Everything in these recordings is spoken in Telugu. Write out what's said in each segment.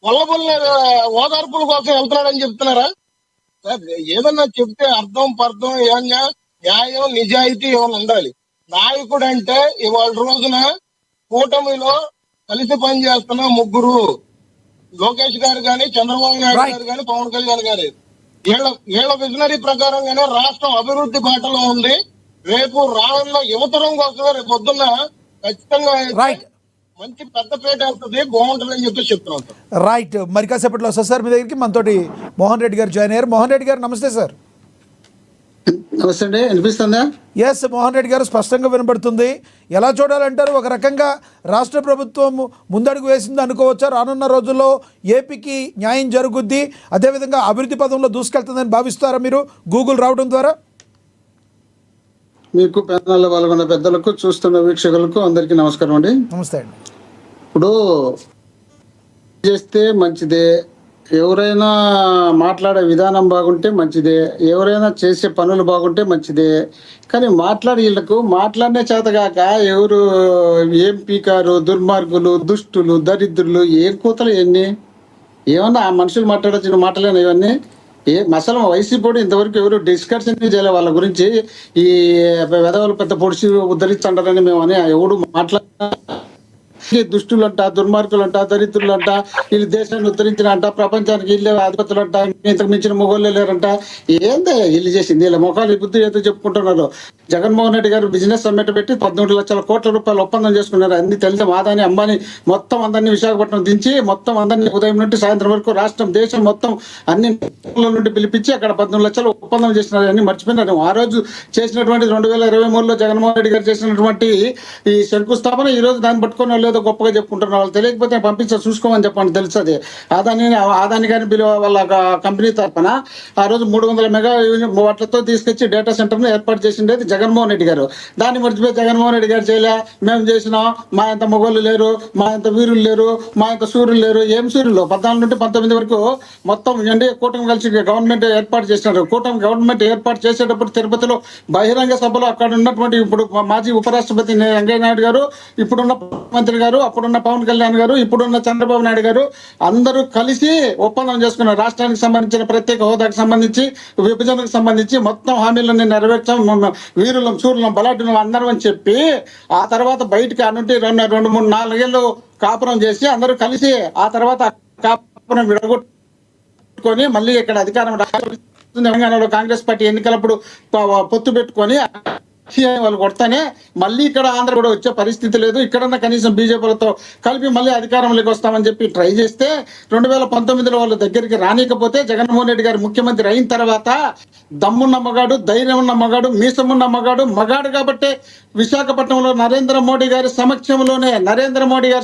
వల్లబుల్ని ఓదార్పుల కోసం వెళ్తున్నాడని చెప్తున్నారా? ఏదన్నా చెప్తే అర్థం పర్థం ఏమన్నా న్యాయం నిజాయితీ ఏమైనా ఉండాలి. నాయకుడు అంటే ఇవాళ రోజున కూటమిలో కలిసి పనిచేస్తున్న ముగ్గురు, లోకేష్ గారు కానీ, చంద్రబాబు నాయుడు గారు కానీ, పవన్ కళ్యాణ్ గారు, వీళ్ళ విజనరీ ప్రకారంగానే రాష్ట్రం అభివృద్ధి బాటలో ఉంది. రేపు రానున్న యువతరం కోసమే రేపు పొద్దున్న ఖచ్చితంగా మంచి పెద్ద పేట వస్తుంది, బాగుంటుందని చెప్పి చెప్తున్నాం. రైట్, మరి కాసేపట్లో వస్తారు సార్ మీ దగ్గరికి. మనతోటి మోహన్ రెడ్డి గారు జాయిన్ అయ్యారు. మోహన్ రెడ్డి గారు నమస్తే సార్. నమస్తే అండి, వినిపిస్తుందా? ఎస్, మోహన్ రెడ్డి గారు స్పష్టంగా వినబడుతుంది. ఎలా చూడాలంటారు? ఒక రకంగా రాష్ట్ర ప్రభుత్వం ముందడుగు వేసింది అనుకోవచ్చా? రానున్న రోజుల్లో ఏపీకి న్యాయం జరుగుద్ది, అదేవిధంగా అభివృద్ధి పదంలో దూసుకెళ్తుందని భావిస్తారా మీరు గూగుల్ రావడం ద్వారా? మీకు ప్యానల్లో పాల్గొన్న పెద్దలకు, చూస్తున్న వీక్షకులకు అందరికీ నమస్కారం అండి. నమస్తే అండి. ఇప్పుడు చేస్తే మంచిదే, ఎవరైనా మాట్లాడే విధానం బాగుంటే మంచిదే, ఎవరైనా చేసే పనులు బాగుంటే మంచిదే. కానీ వీళ్ళకు మాట్లాడినే చేతగాక ఎవరు ఏం పీకారు, దుర్మార్గులు, దుష్టులు, దరిద్రులు, ఏం కూతలు ఎన్ని ఏమన్నా ఆ మనుషులు మాట్లాడొచ్చిన మాటలేనా ఇవన్నీ? అసలు వైసీపీ ఇంతవరకు ఎవరు డిస్కషన్ చేయలే వాళ్ళ గురించి. ఈ వెధవలు పెద్ద పొడిచి ఉద్ధరిస్తుంటారని మేము అని ఎవడు దుష్టులంట, దుర్మార్గులంట, దరిద్రులంట, వీళ్ళు దేశాన్ని ఉద్ధరించినంట, ప్రపంచానికి వీళ్ళే అధిపతులంట, ఇంతకు మించిన మొగోళ్ళే లేరంట. ఏందే వీళ్ళు చేసింది? వీళ్ళ ముఖాలు బుద్ధి ఏదో చెప్పుకుంటున్నారు. జగన్మోహన్ రెడ్డి గారు బిజినెస్ సమ్మిట్ పెట్టి 14 లక్షల కోట్ల రూపాయలు ఒప్పందం చేసుకున్నారు. అన్ని తెలిసి ఆదాని అంబానీ మొత్తం అందరినీ విశాఖపట్నం దించి మొత్తం అందరినీ ఉదయం నుండి సాయంత్రం వరకు రాష్ట్రం దేశం మొత్తం అన్ని నుండి పిలిపించి అక్కడ 14 లక్షలు ఒప్పందం చేసినారు. అన్ని మర్చిపోయినారు. ఆ రోజు చేసినటువంటి 2023లో జగన్మోహన్ రెడ్డి గారు చేసినటువంటి ఈ శంకుస్థాపన ఈ రోజు దాన్ని పట్టుకొని వాళ్ళు ఏదో గొప్పగా చెప్పుకుంటున్నారు. వాళ్ళు తెలియకపోతే పంపించారు, చూసుకోమని చెప్పండి, తెలుస్తుంది. ఆదాని గారిని వాళ్ళ కంపెనీ తరఫున ఆ రోజు 300 మెగా వాట్లతో తీసుకొచ్చి డేటా సెంటర్ను ఏర్పాటు చేసిండేది జగన్మోహన్ రెడ్డి గారు. దాన్ని మర్చిపోయి జగన్మోహన్ రెడ్డి గారు చేయలే, మేము చేసినాం, మా ఇంత మొగోళ్ళు లేరు, మా ఇంత వీరులు లేరు, మా ఇంత సూర్యులు లేరు. ఏం సూర్యులు? 14 నుండి 19 వరకు మొత్తం కూటమి కలిసి గవర్నమెంట్ ఏర్పాటు చేసినారు. కూటమి గవర్నమెంట్ ఏర్పాటు చేసేటప్పుడు తిరుపతిలో బహిరంగ సభలో అక్కడ ఉన్నటువంటి ఇప్పుడు మాజీ ఉపరాష్ట్రపతి వెంకయ్య నాయుడు గారు, ఇప్పుడున్న మంత్రి గారు, అప్పుడున్న పవన్ కళ్యాణ్ గారు, ఇప్పుడున్న చంద్రబాబు నాయుడు గారు అందరూ కలిసి ఒప్పందం చేసుకున్నారు. రాష్ట్రానికి సంబంధించిన ప్రత్యేక హోదాకు సంబంధించి, విభజనకు సంబంధించి మొత్తం హామీలన్నీ నెరవేర్చాం, వీరులం, సూర్యులం, బలాఢ్యులం అందరం అని చెప్పి ఆ తర్వాత బయటకు అనుంటి 2, 3, 4 ఏళ్ళు కాపురం చేసి అందరూ కలిసి ఆ తర్వాత కాపురం విడగొట్టుకొని మళ్ళీ ఇక్కడ అధికారం తెలంగాణలో కాంగ్రెస్ పార్టీ ఎన్నికలప్పుడు పొత్తు పెట్టుకొని వాళ్ళు కొడతానే మళ్ళీ ఇక్కడ ఆంధ్ర కూడా వచ్చే పరిస్థితి లేదు. ఇక్కడన్నా కనీసం బీజేపీలతో కలిపి మళ్ళీ అధికారంలోకి వస్తామని చెప్పి ట్రై చేస్తే 2019లో వాళ్ళ దగ్గరికి రానికపోతే జగన్మోహన్ రెడ్డి గారు ముఖ్యమంత్రి అయిన తర్వాత దమ్మున్న మగాడు, ధైర్యం ఉన్న మగాడు, మీసమున్న మగాడు కాబట్టి విశాఖపట్నంలో నరేంద్ర మోడీ గారి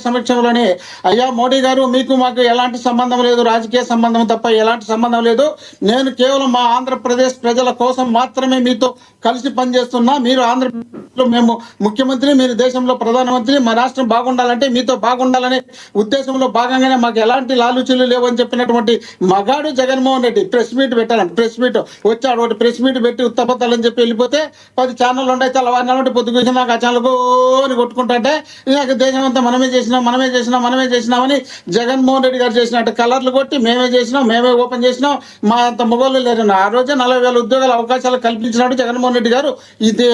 సమక్షంలోనే అయ్యా మోడీ గారు, మీకు మాకు ఎలాంటి సంబంధం లేదు, రాజకీయ సంబంధం తప్ప ఎలాంటి సంబంధం లేదు, నేను కేవలం మా ఆంధ్రప్రదేశ్ ప్రజల కోసం మాత్రమే మీతో కలిసి పనిచేస్తున్నా, మీరు ఆంధ్రప్రదేశ్లో మేము ముఖ్యమంత్రి, మీరు దేశంలో ప్రధానమంత్రి, మా రాష్ట్రం బాగుండాలంటే మీతో బాగుండాలనే ఉద్దేశంలో భాగంగానే మాకు ఎలాంటి లాలుచీలు లేవు అని చెప్పినటువంటి మగాడు జగన్మోహన్ రెడ్డి. ప్రెస్ మీట్ పెట్టాలంటే ప్రెస్ మీట్ వచ్చాడు, ఒకటి ప్రెస్ మీట్ పెట్టి ఉత్తపత్తాలని చెప్పి వెళ్ళిపోతే 10 ఛానళ్ళు ఉంటాయి, తెల్లవారినాలంటే పొద్దుకు నాకు ఆ ఛానల్ అని కొట్టుకుంటుంటే ఇక దేశం అంతా మనమే చేసినామని జగన్మోహన్ రెడ్డి గారు చేసినట్టు కలర్లు కొట్టి మేమే చేసినాం, మేమే ఓపెన్ చేసినాం, మా అంత మొగోళ్ళు లేరు. ఆ రోజే 40,000 ఉద్యోగాల అవకాశాలు కల్పించినాడు జగన్మోహన్ రెడ్డి గారు ఇది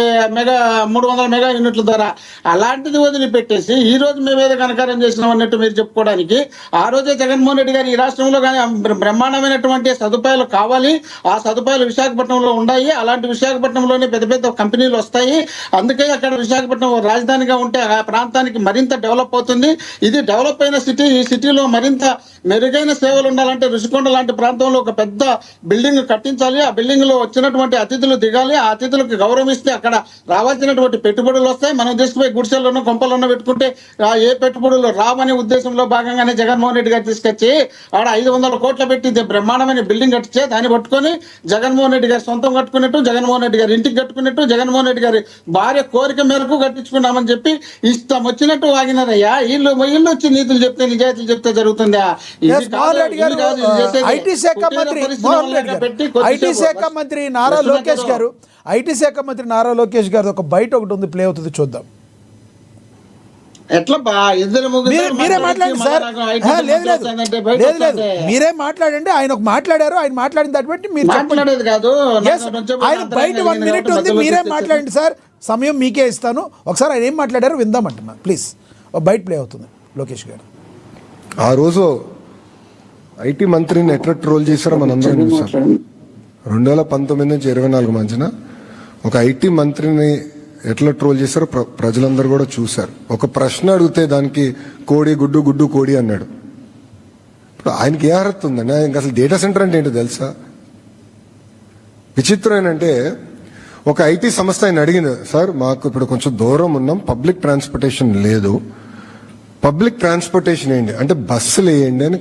300 మెగా యూనిట్ల ద్వారా. అలాంటిది వదిలిపెట్టేసి ఈ రోజు మేమేదో కనకారం చేసినాం అన్నట్టు మీరు చెప్పుకోవడానికి, ఆ రోజే జగన్మోహన్ రెడ్డి గారు ఈ రాష్ట్రంలో కానీ బ్రహ్మాండమైనటువంటి సదుపాయాలు కావాలి, ఆ సదుపాయాలు విశాఖపట్నంలో ఉన్నాయి, అలాంటి విశాఖపట్నంలోనే పెద్ద పెద్ద కంపెనీలు వస్తాయి, అందుకే అక్కడ విశాఖపట్నం రాజధానిగా ఉంటే ఆ ప్రాంతానికి మరింత డెవలప్ అవుతుంది. ఇది డెవలప్ అయిన సిటీ, ఈ సిటీలో మరింత మెరుగైన సేవలు ఉండాలంటే రుషికొండ లాంటి ప్రాంతంలో ఒక పెద్ద బిల్డింగ్ కట్టించాలి, ఆ బిల్డింగ్ లో వచ్చినటువంటి అతిథులు దిగాలి, ఆ అతిథులకు గౌరవం ఇస్తే అక్కడ రావాల్సినటువంటి పెట్టుబడులు వస్తాయి. మనం తీసుకుపోయి గుడిసెల్లోనూ కొంపల్లోనూ పెట్టుకుంటే ఏ పెట్టుబడులు రావనే ఉద్దేశంలో భాగంగానే జగన్మోహన్ రెడ్డి గారు తీసుకొచ్చి ఆడ 500 కోట్లు పెట్టి బ్రహ్మాండమైన బిల్డింగ్ కట్టించే దాన్ని పట్టుకొని జగన్మోహన్ రెడ్డి గారు సొంతం కట్టుకున్నట్టు, జగన్మోహన్ రెడ్డి గారు ఇంటికి కట్టుకున్నట్టు, జగన్మోహన్ రెడ్డి గారి భార్య కోరిక మేరకు కట్టించుకున్నామని చెప్పి ఇష్టం వచ్చినట్టు వాగినారయ్యా. వీళ్ళు వచ్చి నీతులు చెప్తే, నిజాయితీలు చెప్తే జరుగుతుందా? ఐటీ శాఖ మంత్రి నారా లోకేష్ గారు ఒక బయట ఒకటి ఉంది, ప్లే అవుతుంది, చూద్దాం. ఎట్లా బా ఇద్దరు మీరే మాట్లాడండి సార్. లేదు లేదు లేదు లేదు మీరే మాట్లాడండి. ఆయన ఒక మాట్లాడారు, ఆయన మాట్లాడిన దాన్ని బట్టి మీరు మాట్లాడేది కాదు. Yes, ఆయన బయట 1 minute ఉంది, మీరే మాట్లాడండి సార్. సమయం మీకే ఇస్తాను. ఒకసారి ఆయన ఏం మాట్లాడారు విందామంటున్నా ప్లీజ్. బయట ప్లే అవుతుంది లోకేష్ గారు. ఆ రోజు ఐటీ మంత్రిని ఎట్లా ట్రోల్ చేశారో మనందరం చూసాం. 2019 నుంచి 24 మధ్యన ఒక ఐటీ మంత్రిని ఎట్లా ట్రోల్ చేశారో ప్రజలందరూ కూడా చూశారు. ఒక ప్రశ్న అడిగితే దానికి కోడి గుడ్డు గుడ్డు కోడి అన్నాడు. ఇప్పుడు ఆయనకి ఏ అర్హత ఉందండి? ఆయనకి అసలు డేటా సెంటర్ అంటే ఏంటో తెలుసా? విచిత్రం ఏంటంటే ఒక ఐటీ సంస్థ ఆయన అడిగింది, సార్ మాకు ఇప్పుడు కొంచెం దూరం ఉన్నాం, పబ్లిక్ ట్రాన్స్పోర్టేషన్ లేదు, పబ్లిక్ ట్రాన్స్పోర్టేషన్ ఏంటి అంటే బస్సులు వేయండి అని